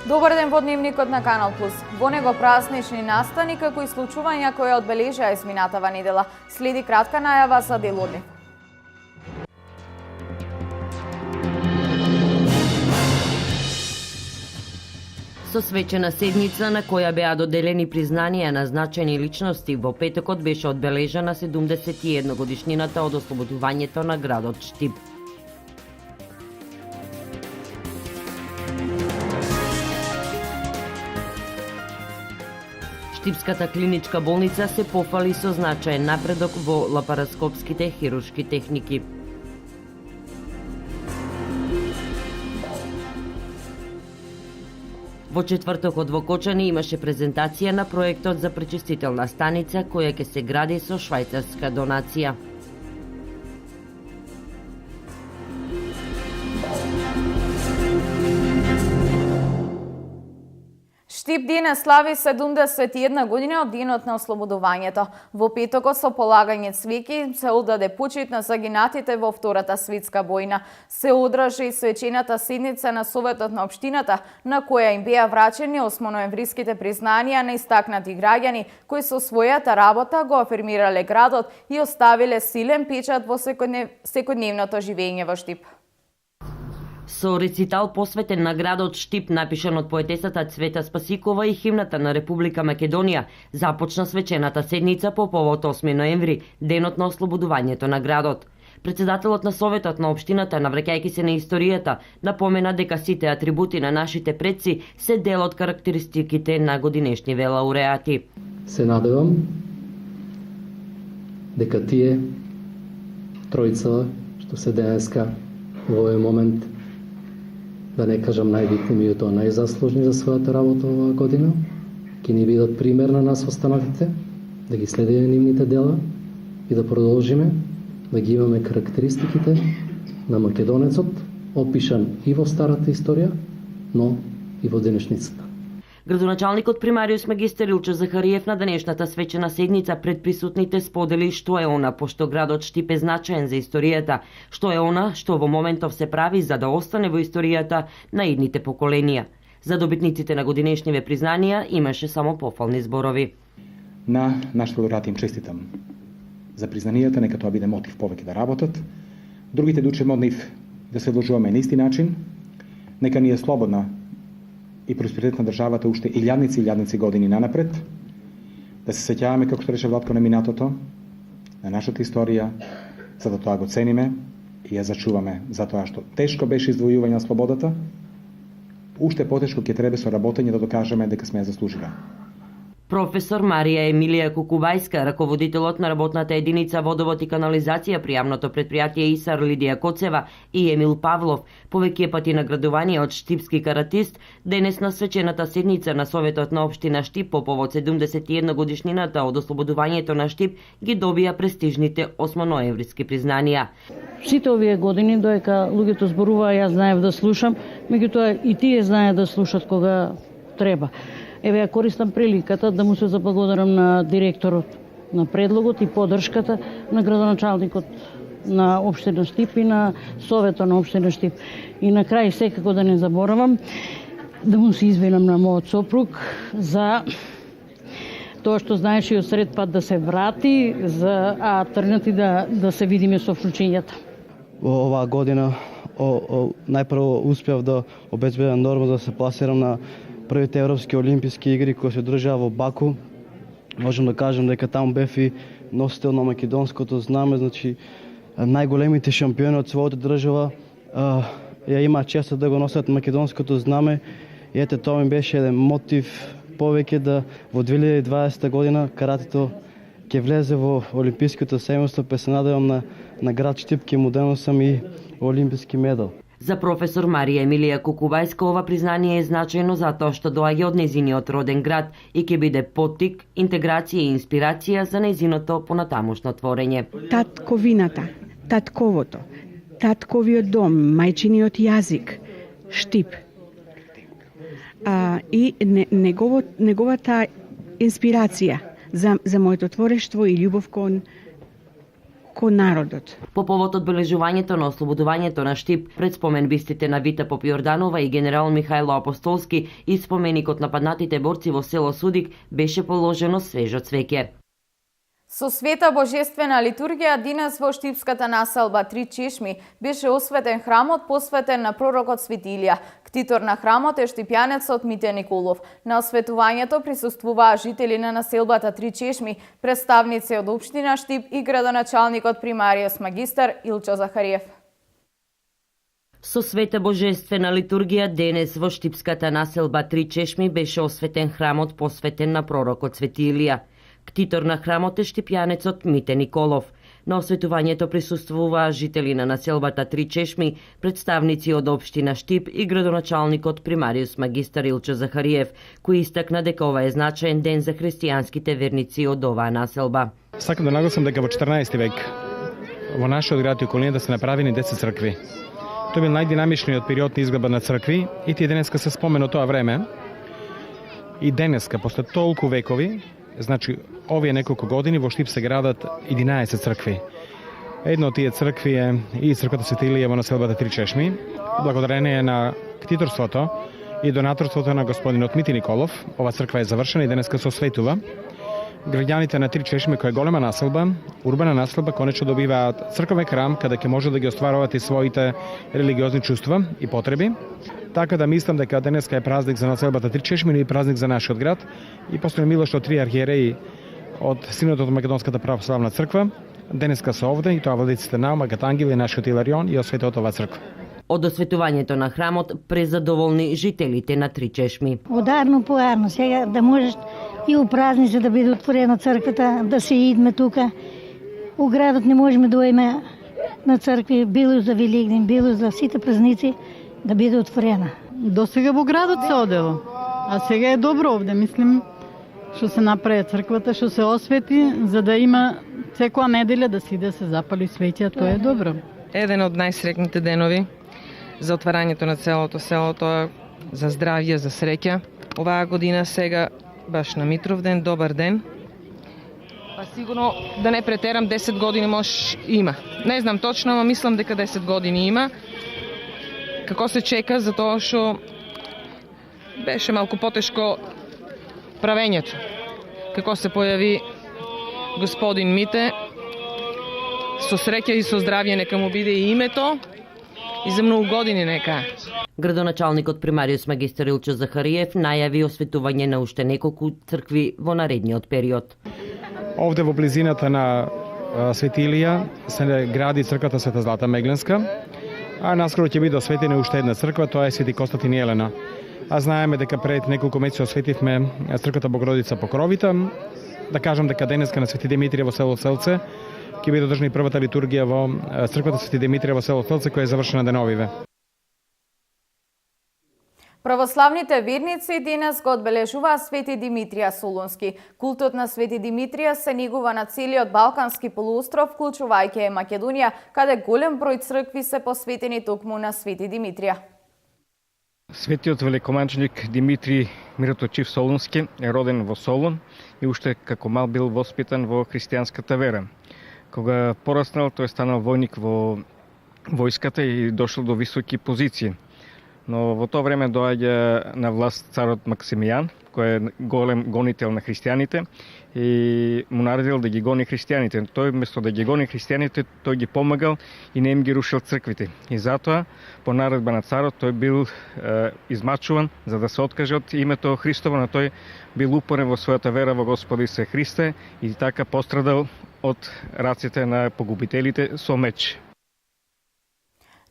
Добар ден во дневникот на Канал Плюс. Во него празнични настани како и случувања кои одбележаа изминатава недела. Следи кратка најава за дел од нив. Со свечена седница на која беа доделени признанија на значајни личности, во петокот беше одбележана 71 годишнината од ослободувањето на градот Штип. Штипската клиничка болница се пофали со значаен напредок во лапароскопските хируршки техники. Во четвртокот во Кочани имаше презентација на проектот за пречистителна станица која ќе се гради со швајцарска донација. Штип денес слави 71 година од денот на ослободувањето. Во петокот со полагање цвеќи се одаде почит на загинатите во Втората светска војна. Се одржа и свечената седница на Советот на општината, на која им беа врачени осмоноемвриските признанија на истакнати граѓани кои со својата работа го афирмирале градот и оставиле силен печат во секојдневното живење во Штип. Со рецитал посветен на градот Штип, напишан од поетесата Цвета Спасикова и химната на Република Македонија, започна свечената седница по повод 8 ноември, денот на ослободувањето на градот. Председателот на Советот на општината, навраќајќи се на историјата, напомена дека сите атрибути на нашите предци се дел од карактеристиките на годинешниве лауреати. Се надевам дека тие тројца што се денеска во овој момент, да не кажам најбитни, меѓутоа најзаслужни за својата работа оваа година, ќе ни бидат пример на нас останатите, да ги следиме нивните дела и да продолжиме да ги имаме карактеристиките на македонецот, опишан и во старата историја, но и во денешницата. Градоначалникот примариус магистер Илчо Захариев на денешната свечена седница пред присутните сподели што е она, пошто градот Штип е значаен за историјата, што е она што во моментов се прави за да остане во историјата на идните поколенија. За добитниците на годинешниве признанија имаше само пофални зборови. На нашите лауреати им честитам за признанијата, нека тоа биде мотив повеќе да работат. Другите да учиме од нив да се вложуваме на исти начин, нека ни е слободна и просперитет на државата уште илјадници години нанапред, да се сеќаваме како што рече Владко на минатото, на нашата историја, за да тоа го цениме и ја зачуваме, затоа што тешко беше извојување на слободата, уште потешко ќе треба со работење да докажеме дека сме ја заслужиле. Професор Марија Емилија Кукубајска, раководителот на работната единица Водовод и канализација при јавното претпријатие ИСАР Лидија Коцева и Емил Павлов, повеќе пати наградување од штипски каратист, денес на свечената седница на Советот на општина Штип по повод 71 годишнината од ослободувањето на Штип ги добија престижните 8 ноемвриски признанија. Сите овие години доека луѓето зборуваа, јас знаев да слушам, меѓутоа и тие знаеат да слушат кога треба. Еве ја користам приликата да му се заблагодарам на директорот на предлогот и поддршката на градоначалникот на општина Штип и на Советот на општина Штип. И на крај секако да не заборавам да му се извинам на мојот сопруг за тоа што знаеше и од сред пат да се врати, а тргнати да се видиме со вклучењата. Во оваа година најпрво успеав да обезбедам норма да се пласирам на првите европски олимписки игри кои се одржаа во Баку. Можам да кажам дека таму бев и носител на македонското знаме, значи најголемите шампиони од својата држава ја има честа да го носат македонското знаме. И ете тоа ми беше еден мотив повеќе да во 2020 година каратето ќе влезе во олимпиското семејство, па се надевам на град Штип ќе му донесам и олимписки медал. За професор Марија Емилија Кукубајска ова признание е значајно затоа што доаѓа од нејзиниот роден град и ќе биде поттик, интеграција и инспирација за нејзиното понатамошно творење. Татковината, татковото, татковиот дом, мајчиниот јазик, Штип. И неговата инспирација за моето творештво и љубов кон кон народот. По повод одбележувањето на ослободувањето на Штип, пред споменбистите на Вита Попиорданова и генерал Михајло Апостолски и споменикот на паднатите борци во село Судик беше положено свежо цвеќе. Со света божествена литургија денес во штипската населба Три Чешми беше осветен храмот посветен на пророкот Свети Илија. Ктитор на храмот е штипјанецот Мите Николов. На осветувањето присуствуваа жители на населбата Три Чешми, представници од општина Штип и градоначалникот примариус магистар Илчо Захариев. Со света божествена литургија денес во штипската населба Три Чешми беше осветен храмот посветен на пророкот Свети Илија. Ктитор на храмот е штипјанецот Мите Николов. На осветувањето присуствуваа жители на населбата Три Чешми, представници од општина Штип и градоначалникот примариус магистар Илчо Захариев, кој истакна дека ова е значаен ден за христијанските верници од оваа населба. Сакам да нагласам дека во 14 век во нашиот град и околината се направени 10 цркви. Тој бил најдинамичниот период на изградба на цркви и тие денеска се спомена тоа време. И денеска, после толку векови, значи овие неколку години во Штип се градат 11 цркви. Една од тие цркви е и црквата Свети Илија во населбата Три Чешми, благодарение на ктиторството и донаторството на господинот Мити Николов. Ова црква е завршена и денеска се осветува. Граѓаните на Три Чешми, која е голема населба, урбана населба, конечно добиваат црковен храм каде ќе може да ги остваруваат и своите религиозни чувства и потреби. Така да мислам дека денеска е празник за населбата Три Чешми и празник за нашиот град. И после мило што 3 архиереи од Синодот од Македонската православна црква денеска се овде и тоа владиците Наум, Агат Ангел и нашиот Иларион и осветот оваа црква. Од осветувањето на храмот презадоволни жителите на Три Чешми. Ударно поарно, сега да можеш и у празници да биде отворена црквата, да се идме тука. У градот не можеме да оеме на цркви, било за Великден, било за сите празници, да биде отворена. До сега во градот се одело, а сега е добро овде, мислим, што се направи црквата, што се освети, за да има секоја неделја да се иде се запали свеќа, тоа е добро. Еден од најсрекните денови за отварањето на целото село, тоа за здравје, за среќа. Оваа година сега баш на Митровден, добар ден. Па сигурно да не претерам 10 години може има. Не знам точно, ама мислам дека 10 години има. Како се чека за тоа што беше малку потешко правењето. Како се појави господин Мите, со среќа и со здравје нека му биде и името и за многу години нека. Градоначалникот примариус магистар Илчо Захариев најави осветување на уште неколку цркви во наредниот период. Овде во близината на Свети Илија се гради црквата Света Злата Мегленска, а наскоро ќе биде осветена уште една црква, тоа е Свети Константин и Елена. А знаеме дека пред неколку месеци осветивме црквата Богородица Покровита. Да кажам дека денеска на Свети Димитрија во село Селце ќе биде одржана и првата литургија во црквата Свети Димитрија во село Селце, која е завршена деновиве. Православните верници денес го одбележуваа Свети Димитрија Солунски. Култот на Свети Димитрија се негува на целиот Балкански полуостров, вклучувајќи Македонија, каде голем број цркви се посветени токму на Свети Димитрија. Светиот великоманченик Димитрий Мироточив Солунски е роден во Солун и уште како мал бил воспитан во христијанската вера. Кога пораснал, тој станал војник во војската и дошол до високи позиции. Но во тоа време доаѓа на власт царот Максимијан, кој е голем гонител на христијаните и му наредил да ги гони христијаните. Тој вместо да ги гони христијаните, тој ги помагал и не им ги рушил црквите. И затоа, по наредба на царот, тој бил измачуван за да се откаже од името Христово, но тој бил упорен во својата вера во Господа Исуса Христе и така пострадал од раците на погубителите со меч.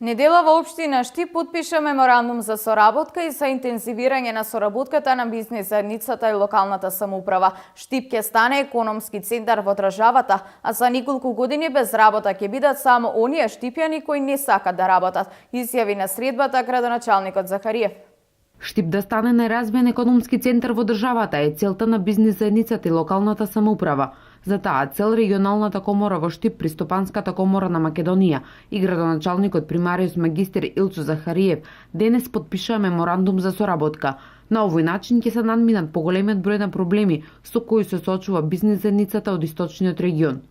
Недела во општина Штип потпиша меморандум за соработка и за интензивирање на соработката на бизнис заедницата и локалната самоуправа. Штип ќе стане економски центар во државата, а за неколку години без работа ќе бидат само оние штипјани кои не сакат да работат, изјави на средбата градоначалникот Захариев. Штип да стане неразвиен економски центар во државата е целта на бизнис заедницата и локалната самоуправа. За таа цел регионалната комора во Штип, Пристопанската комора на Македонија и градоначалникот примариус магистер Илчо Захариев денес потпишаа меморандум за соработка. На овој начин ќе се надминат поголемиот број на проблеми со кои се соочува бизнис заедницата од источниот регион.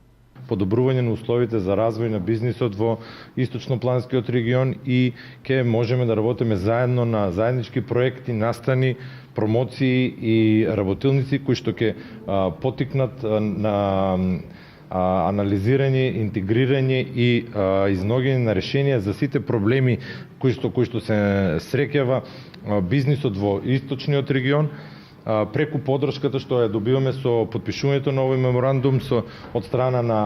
подобрување на условите за развој на бизнисот во источнопланскиот регион и ќе можеме да работиме заедно на заеднички проекти, настани, промоции и работилници кои што ќе потикнат на анализирање, интегрирање и изногиње на решенија за сите проблеми кои што се среќава бизнисот во источниот регион, преку подршката што ја добиваме со потпишувањето на овој меморандум од страна на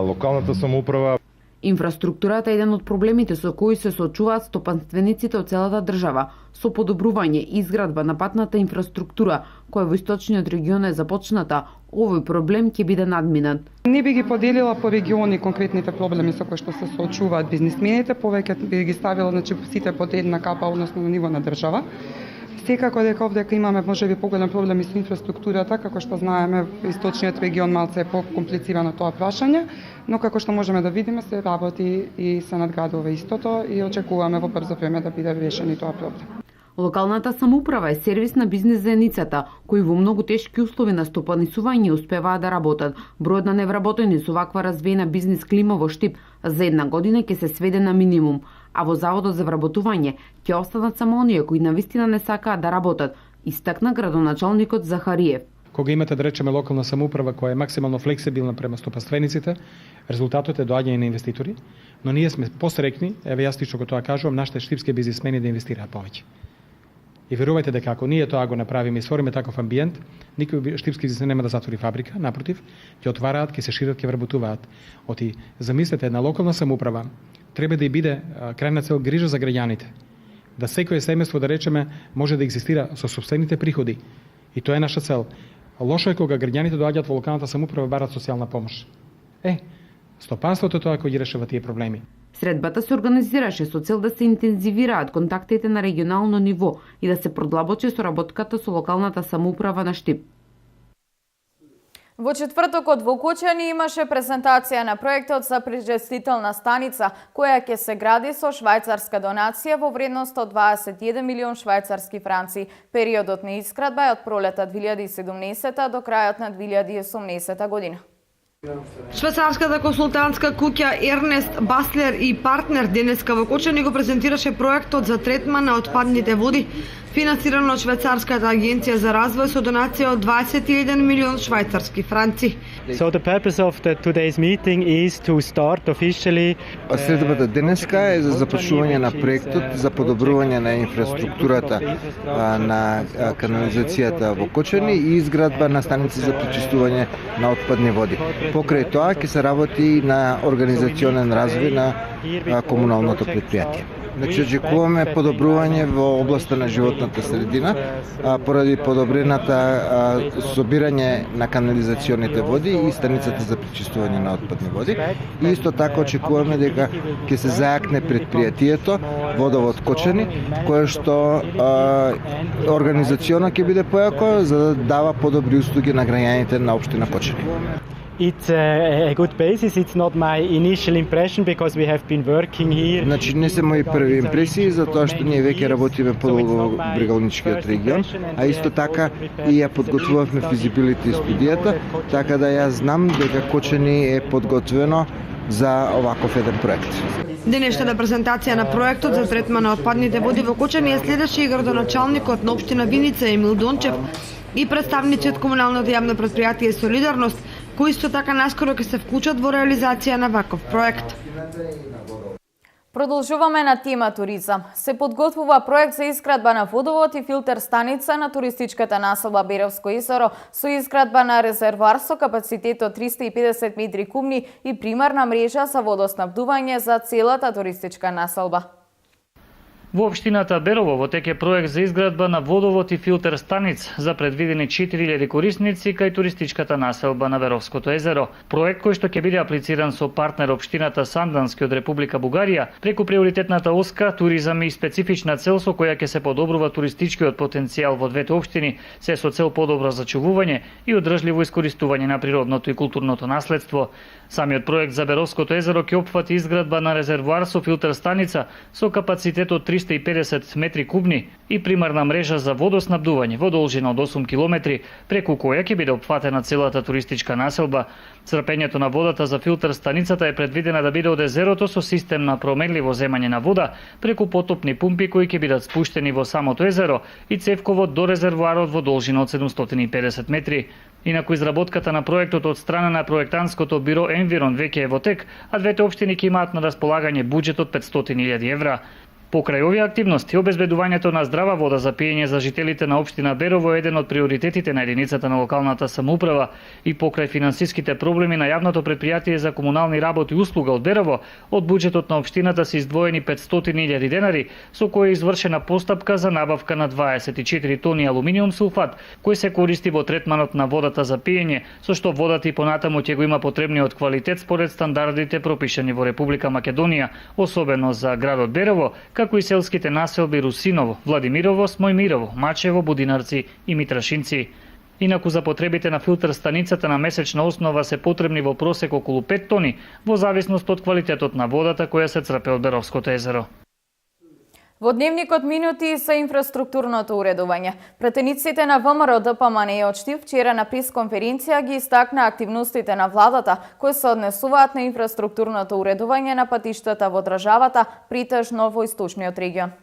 локалната самоуправа. Инфраструктурата е еден од проблемите со кои се соочуваат стопанствениците од целата држава. Со подобрување и изградба на патната инфраструктура, која во источниот регион е започната, овој проблем ќе биде надминат. Не би ги поделила по региони конкретните проблеми со кои што се соочуваат бизнисмените, повеќе би ги ставила сите под една капа, односно на ниво на држава. Секако дека овдека имаме можеби поголем проблем и со инфраструктурата, како што знаеме, источниот регион малце е покомплицирано тоа прашање, но како што можеме да видиме се работи и се надградува истото и очекуваме во брзо време да биде решен и тоа проблем. Локалната самоуправа е сервис на бизнис заедницата, кои во многу тешки услови на стопанисување успеваат да работат. Бројот на невработени со ваква развиена бизнис клима во Штип за една година ќе се сведе на минимум, а во Заводот за вработување ќе останат само оние кои навистина не сакаат да работат, истакна градоначалникот Захариев. Кога имате, да речеме, локална самоуправа која е максимално флексибилна према стопанствениците, резултатот е доаѓање на инвеститори, но ние сме посрекни, еве јас лично го тоа кажувам, нашите штипски бизнисмени да инвестираат повеќе. И верувајте дека ако ние тоа го направиме и створиме таков амбиент, никој штипски бизнисмен нема да затвори фабрика, напротив, ќе отвараат, ќе се шират, ќе вработуваат. Оти замислете, една локална самоуправа треба да и биде крајна цел грижа за граѓаните. Да секое семејство, да речеме, може да екзистира со сопствените приходи. И тоа е наша цел. Лошо е кога граѓаните доаѓаат во локалната самоуправа и барат социјална помош. Стопанството тоа кој ги решава тие проблеми. Средбата се организираше со цел да се интензивираат контактите на регионално ниво и да се продлабочи соработката со локалната самоуправа на Штип. Во четвртокот во Кочани имаше презентација на проектот за пречистителна станица, која ќе се гради со швајцарска донација во вредност од 21 милион швајцарски франци. Периодот на изградба е од пролета 2017 до крајот на 2018 година. Швајцарската консултантска куќа Ернест Баслер и партнер денеска во Кочани го презентираше проектот за третман на отпадните води, финансиран од Швајцарската агенција за развој со донација од 21 милион швајцарски франци. So the purpose of today's meeting is to start officially. Средбата денеска е за започнување на проектот за подобрување на инфраструктурата на канализацијата во Кочани и изградба на станици за пречистување на отпадни води. Покрај тоа ќе се работи на организационен развој на комуналното предпријатие. Значи, очекуваме подобрување во областа на животната средина поради подобрената собирање на канализационите води и станицата за пречистување на отпадни води. И исто така очекуваме дека ќе се зајакне предпријатието Водовод Кочани, кое што организационо ќе биде појако за да дава подобри услуги на граѓаните на општина Кочани. It's a good basis. It's not my initial impression because we have been working here. Значи не се мои први импресии затоа што ние веќе работиме по брегалничкиот регион, а исто така и ја подготвувавме физибилити студијата, така да јас знам дека Кочани е подготвено за оваков еден проект. Денешната презентација на проектот за третман на отпадните води во Кочани ја следеше и градоначалникот на општина Виница Емил Дончев и представници од комуналното јавно предпријатие Солидарност, кои исто така наскоро ќе се вклучат во реализација на ваков проект. Продолжуваме на тема туризам. Се подготвува проект за изградба на водовод и филтер станица на туристичката населба Беровско езеро со изградба на резервоар со капацитет од 350 метри кубни и примарна мрежа за водоснабдување за целата туристичка населба. Во општината Берово во тек е проект за изградба на водовод и филтер станиц за предвидени 4000 корисници кај туристичката населба на Веровското езеро. Проект кој што ќе биде аплициран со партнер општината Сандански од Република Бугарија преку приоритетната оска туризам и специфична цел со која ќе се подобрува туристичкиот потенцијал во двете општини, се со цел подобро зачувување и одржливо искористување на природното и културното наследство. Самиот проект за Беровското езеро ќе опфати изградба на резервоар со филтер станица со капацитет од 350 350 метри кубни и примарна мрежа за водоснабдување во должина од 8 километри, преку која ќе биде опфатена целата туристичка населба. Црпењето на водата за филтер станицата е предвидена да биде од езерото со систем на променливо земање на вода преку потопни пумпи кои ќе бидат спуштени во самото езеро и цевковод до резервоарот во должина од 750 метри. Инаку изработката на проектот од страна на проектантското биро Environ веќе е во тек, а двете општини ќе имаат на располагање буџет од 500.000 евра. Покрај овие активности, обезбедувањето на здрава вода за пиење за жителите на општина Берово е еден од приоритетите на единицата на локалната самоуправа и покрај финансиските проблеми на јавното предпријатие за комунални работи и услуга од Берово, од буџетот на општината се издвоени 500.000 денари, со кој е извршена постапка за набавка на 24 тони алуминиум сулфат, кој се користи во третманот на водата за пиење, со што водата и понатаму ќе го има потребниот квалитет според стандардите пропишани во Република Македонија, особено за градот Берово, како и селските населби Русиново, Владимирово, Смојмирово, Мачево, Будинарци и Митрашинци. Инаку за потребите на филтер станицата на месечна основа се потребни во просек околу 5 тони, во зависност од квалитетот на водата која се црпе од Беровското езеро. Во дневникот минути за инфраструктурното уредување. Пратениците на ВМРО ДПМН од Штип вчера на пресконференција ги истакна активностите на владата кои се однесуваат на инфраструктурното уредување на патиштата во државата, притежно во источниот регион.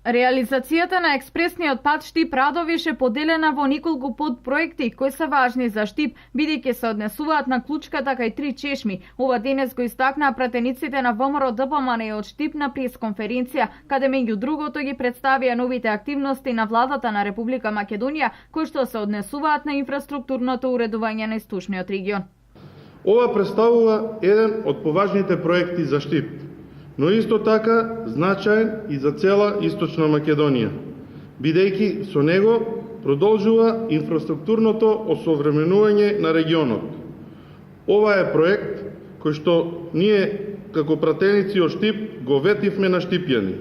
Реализацијата на експресниот пат Штип-Радовиш е поделена во неколку подпроекти кои се важни за Штип, бидејќи се однесуваат на клучката кај 3 чешми. Ова денес го истакнаа пратениците на ВМРО ДПМН од Штип на пресконференција, каде меѓу другото ги представија новите активности на владата на Република Македонија, кои што се однесуваат на инфраструктурното уредување на источниот регион. Ова представува еден од поважните проекти за Штип, но исто така значаен и за цела Источна Македонија, бидејќи со него продолжува инфраструктурното осовременување на регионот. Ова е проект кој што ние како пратеници од Штип го ветивме на штипјани.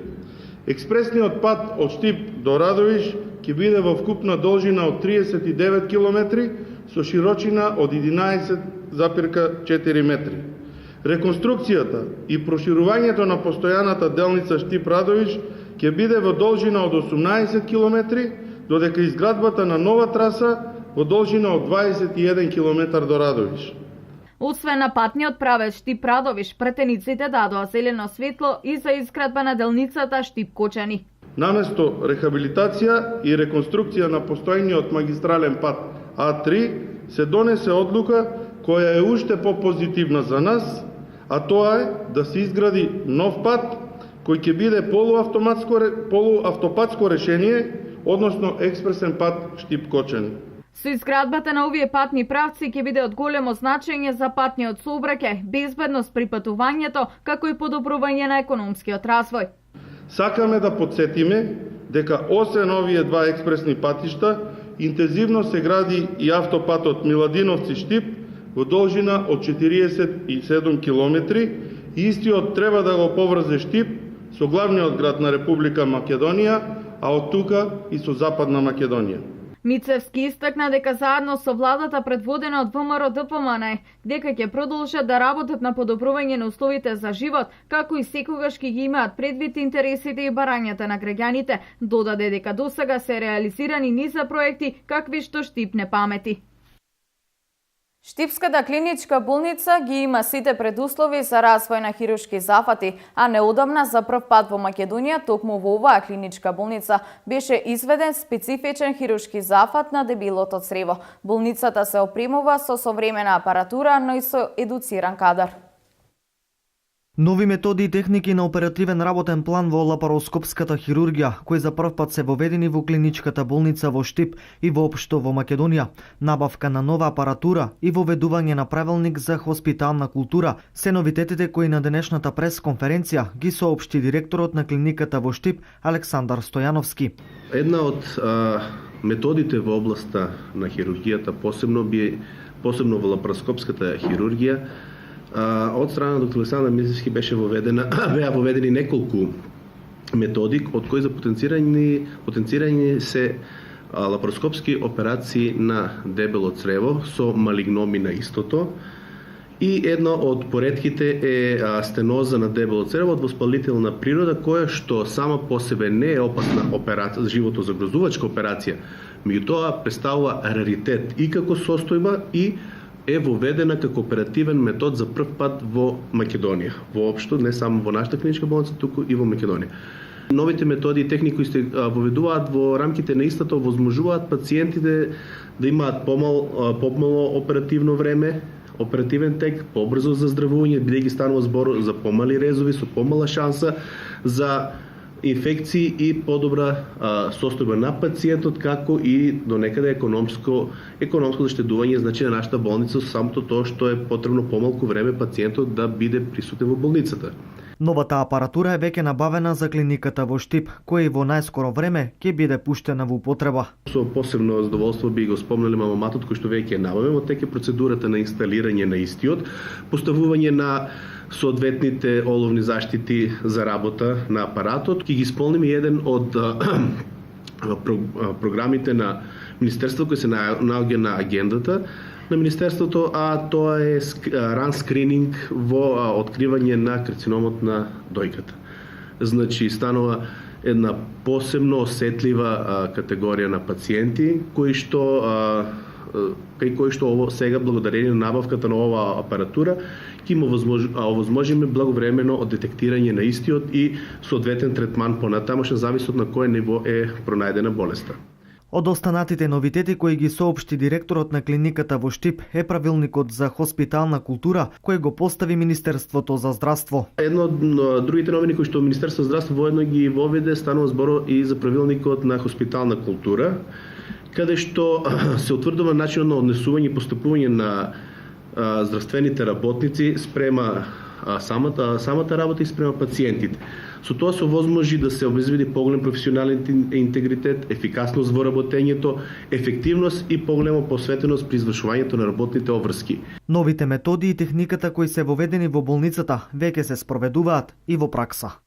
Експресниот пат од Штип до Радовиш ќе биде во вкупна должина од 39 км со широчина од 11,4 метри. Реконструкцијата и проширувањето на постојаната делница Штип-Радовиш ќе биде во должина од 18 км, додека изградбата на нова траса во должина од 21 км до Радовиш. Освен на патниот правец Штип-Радовиш, пратениците дадоа зелено светло и за изградба на делницата Штип-Кочани. Наместо рехабилитација и реконструкција на постојниот магистрален пат А3 се донесе одлука која е уште попозитивна за нас, а тоа е да се изгради нов пат кој ќе биде полуавтопатско решение, односно експресен пат Штип-Кочани. Со изградбата на овие патни правци ќе биде од големо значење за патниот сообраќај, безбедност при патувањето, како и подобрување на економскиот развој. Сакаме да подсетиме дека освен овие два експресни патишта, интензивно се гради и автопатот Миладиновци-Штип во должина од 47 км и истиот треба да го поврзе Штип со главниот град на Република Македонија, а од тука и со Западна Македонија. Мицевски истакна дека заедно со владата предводена од ВМРО ДПМН дека ќе продолжат да работат на подобрување на условите за живот, како и секогаш ќе ги имаат предвид интересите и барањата на граѓаните. Додаде дека досега се реализирани низа проекти какви што Штип не памети. Штипската клиничка болница ги има сите предуслови за развој на хируршки зафати, а неодамна за прв пат во Македонија токму во оваа клиничка болница беше изведен специфичен хируршки зафат на дебелото црево. Болницата се опремува со современа апаратура, но и со едуциран кадар. Нови методи и техники на оперативен работен план во лапароскопската хирургија, кои за прв пат се воведени во клиничката болница во Штип и воопшто во Македонија, набавка на нова апаратура и воведување на правилник за хоспитална култура, се новитетите кои на денешната пресконференција ги соопшти директорот на клиниката во Штип Александар Стојановски. Една од методите во областа на хирургијата, посебно во лапароскопската хирургија, од страна на доктор Александар Мицевски беа воведени неколку методи од кои за потенцирање се лапароскопски операции на дебело црево со малигноми на истото и едно од поретките е стеноза на дебело црево од воспалителна природа, која што сама по себе не е опасна операција, животозагрозувачка операција, меѓутоа представува раритет и како состојба и е воведена како оперативен метод за прв пат во Македонија. Воопшто, не само во нашата клиничка болница, туку и во Македонија. Новите методи и техники кои се воведуваат во рамките на истата овозможуваат пациентите да имаат помало оперативно време, оперативен тек, побрзо заздравување, бидејќи станува збор за помали резови со помала шанса за инфекции и подобра состојба на пациентот, како и до некаде економско заштедување, значи на нашата болница, со самото тоа што е потребно помалку време пациентот да биде присутен во болницата. Новата апаратура е веќе набавена за клиниката во Штип, која и во најскоро време ќе биде пуштена во употреба. Со посебно задоволство би го спомнали мамоматот кој што веќе е набавен, од теке процедурата на инсталирање на истиот, поставување на соодветните оловни заштити за работа на апаратот. Ќе ги исполниме еден од програмите на Министерството кој се наоѓа на агендата на Министерството, а тоа е ран скрининг во откривање на карциномот на дојката. Значи, станува една посебно осетлива категорија на пациенти, кои што сега, благодарение на набавката на оваа апаратура, ќе им овозможиме благовремено детектирање на истиот и соодветен третман понатамошен, зависи од на кое ниво е пронајдена болеста. Од останатите новитети кои ги соопшти директорот на клиниката во Штип е правилникот за хоспитална култура кој го постави Министерството за здравство. Едно од другите новини кои што Министерството за здравство воедно ги воведе, станува збор и за правилникот на хоспитална култура, каде што се утврдува начинот на однесување и постапување на здравствените работници спрема самата работа и спрема пациентите. Со тоа се овозможи да се обезбеди поголем професионален интегритет, ефикасност во работењето, ефективност и поголема посветеност при извршувањето на работните обврски. Новите методи и техниката кои се воведени во болницата веќе се спроведуваат и во пракса.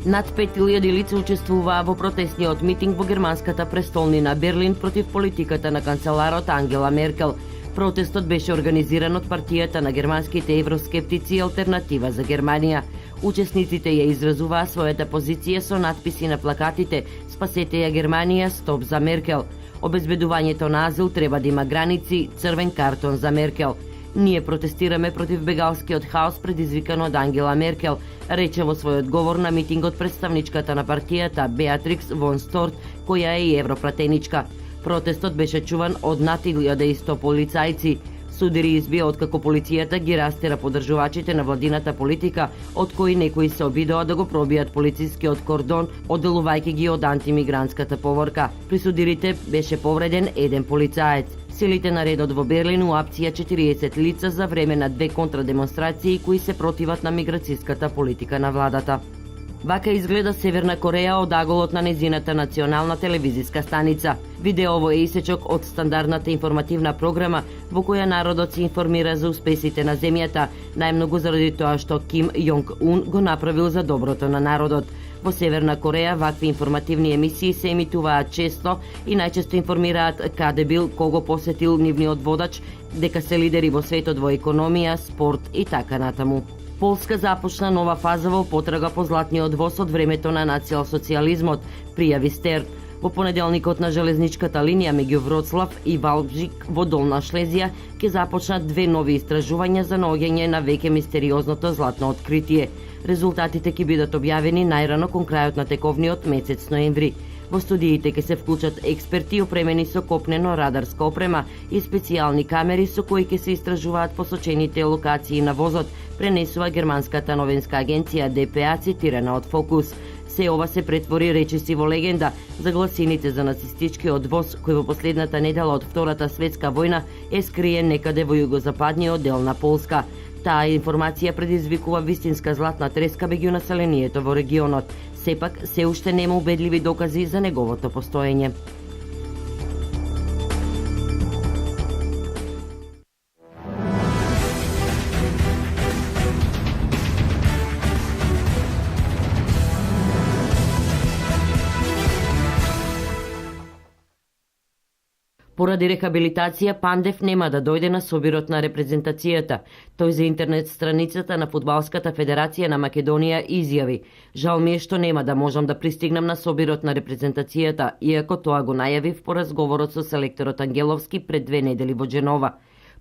Над 5000 лица учествуваа во протестниот митинг во германската престолнина Берлин против политиката на канцеларот Ангела Меркел. Протестот беше организиран од партијата на германските евроскептици Алтернатива за Германија. Учесниците ја изразуваа својата позиција со надписи на плакатите "Спасете ја Германија, стоп за Меркел". Обезбедувањето на азил треба да има граници, црвен картон за Меркел. Ние протестираме против бегалскиот хаос предизвикан од Ангела Меркел, рече во својот говор на митингот представничката на партијата Беатрикс Вон Сторт, која е и европратеничка. Протестот беше чуван од над 1100 полицајци. Судири избија откако полицијата ги растера поддржувачите на владината политика, од кои некои се обидоа да го пробијат полицискиот кордон, одделувајќи ги од антимигрантската поворка. При судирите беше повреден еден полицаец. Силите на редот во Берлин уапција 40 лица за време на 2 контрадемонстрации кои се противат на миграцијската политика на владата. Вака изгледа Северна Кореја од аголот на незината национална телевизиска станица. Видеово е исечок од стандардната информативна програма во која народот се информира за успесите на земјата, најмногу заради тоа што Ким Јонг Ун го направил за доброто на народот. Во Северна Кореја вакви информативни емисии се емитуваат често и најчесто информираат каде бил, кого посетил нивниот водач, дека се лидери во светот во економија, спорт и така натаму. Полска започна нова фаза во потрага по златниот воз од времето на националсоцијализмот, пријави Стерн. Во понеделникот на железничката линија меѓу Вроцлав и Валбжик во Долна Шлезија ќе започнат 2 нови истражувања за наоѓање на веќе мистериозното златно откритие. Резултатите ќе бидат објавени најрано кон крајот на тековниот месец ноември. Во студиите ќе се вклучат експерти опремени со копнено радарска опрема и специјални камери со кои ќе се истражуваат посочените локации на возот, пренесува германската новинска агенција ДПА цитирана од Фокус. Се ова се претвори речиси во легенда за гласините за нацистичкиот воз кој во последната недела од Втората светска војна е скриен некаде во југозападниот дел на Полска. Таа информација предизвикува вистинска златна треска меѓу населението во регионот. Сепак, се уште нема убедливи докази за неговото постоење. Поради рехабилитација, Пандев нема да дојде на собирот на репрезентацијата. Тој за интернет страницата на Фудбалската федерација на Македонија изјави: "Жал ми е што нема да можам да пристигнам на собирот на репрезентацијата, иако тоа го најавив по разговорот со селекторот Ангеловски пред 2 недели во Дженова.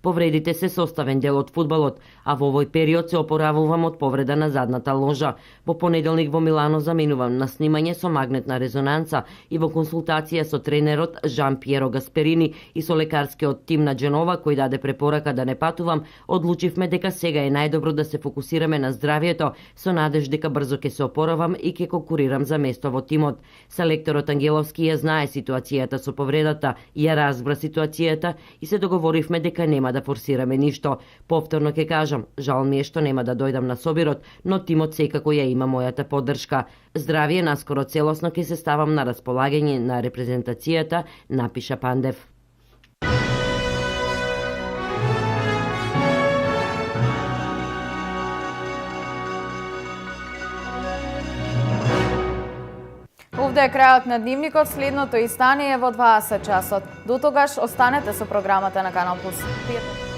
Повредите се составен дел од фудбалот, а во овој период се опоравувам од повреда на задната ложа. Во понеделник во Милано заминувам на снимање со магнетна резонанца и во консултација со тренерот Жан Пиеро Гасперини и со лекарскиот тим на Дженова, кој даде препорака да не патувам, одлучивме дека сега е најдобро да се фокусираме на здравието, со надеж дека брзо ќе се опоравам и ќе конкурирам за место во тимот. Селекторот Ангеловски ја знае ситуацијата со повредата, ја разбра ситуацијата и се договоривме дека нема да форсираме ништо. Повторно ќе кажам, жал ми е што нема да дојдам на собирот, но тимот секако ја има мојата поддршка. Здравие, наскоро целосно ќе се ставам на располагање на репрезентацијата, напиша Пандев. Овде е крајот на дневникот, следното издание е во 20 часот. До тогаш останете со програмата на Канал Плюс.